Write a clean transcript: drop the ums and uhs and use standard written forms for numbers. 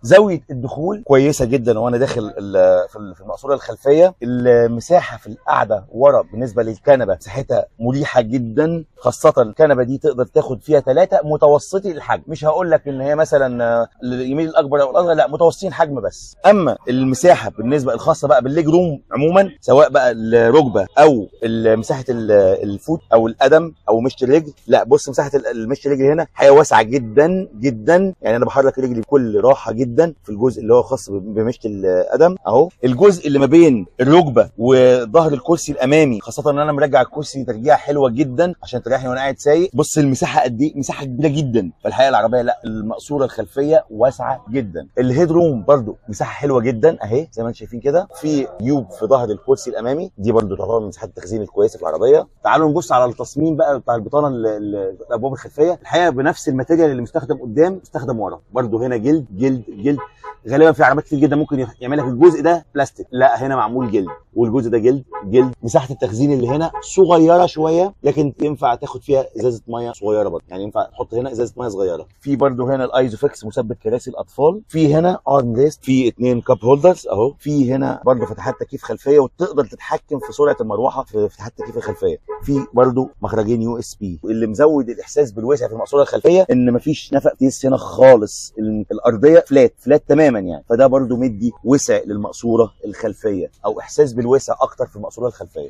زاويه الدخول كويسه جدا وانا داخل في المقصوره الخلفيه. المساحه في القعده ورا بالنسبه للكنبه مساحتها مريحه جدا، خاصه الكنبه دي تقدر تاخد فيها 3 متوسطي الحجم. مش هقول لك ان هي مثلا اليمين الاكبر او الاصغر، لا، متوسطين حجم بس. اما المساحه بالنسبه الخاصه بقى بالليج روم عموما، سواء بقى الركبه او مساحه الفوت او القدم او مشط الرجل، لا بص مساحه المشط الرجل هنا حاجه واسعه جدا جدا. يعني انا بحرك رجلي بكل راحه جدا في الجزء اللي هو خاص بمشط القدم اهو. الجزء اللي ما بين الركبه وظهر الكرسي الامامي، خاصه ان انا مرجع الكرسي ترجيعه حلوه جدا عشان تريحني وانا قاعد سايق. بص المساحه قد ايه، مساحه كبيره جدا. فالحقيقه العربيه لا، المقصوره الخلفيه واسعه جدا. الهيد روم برده مساحه حلوه جدا اهي زي ما انتم شايفين كده. في جيوب في ظهر الكرسي الامامي، دي برده تعتبر من مساحات التخزين الكويسه في العربيه. تعالوا نبص على التصميم بقى بتاع البطانه الابواب الخلفيه. الحقيقه بنفس الماتيريال اللي مستخدم قدام مستخدم ورا برده. هنا جلد جلد جلد. غالبا في عربيات كتير جدا ممكن يعمل لك الجزء ده بلاستيك، لا هنا معمول جلد، والجزء ده جلد جلد. مساحه التخزين اللي هنا صغيره شويه، لكن ينفع تاخد فيها ازازه ميه صغيره برضه، يعني ينفع تحط هنا ازازه ميه صغيره. في برضه هنا الايزوفيكس مثبت كراسي الاطفال. في هنا ارم ريست، في 2 كاب هولدرز اهو. في هنا برضه فتحات تكييف خلفيه، وتقدر تتحكم في سرعه المروحه في فتحات التكييف الخلفيه. في برضه مخرجين يو اس بي. اللي مزود الاحساس بالوسع في المقصوره الخلفيه ان مفيش نفق تيس هنا خالص، الارضيه فلات تماما يعني. فده برضه مدي وسع للمقصوره الخلفيه او احساس بالوسع اكتر في المقصوره الخلفيه.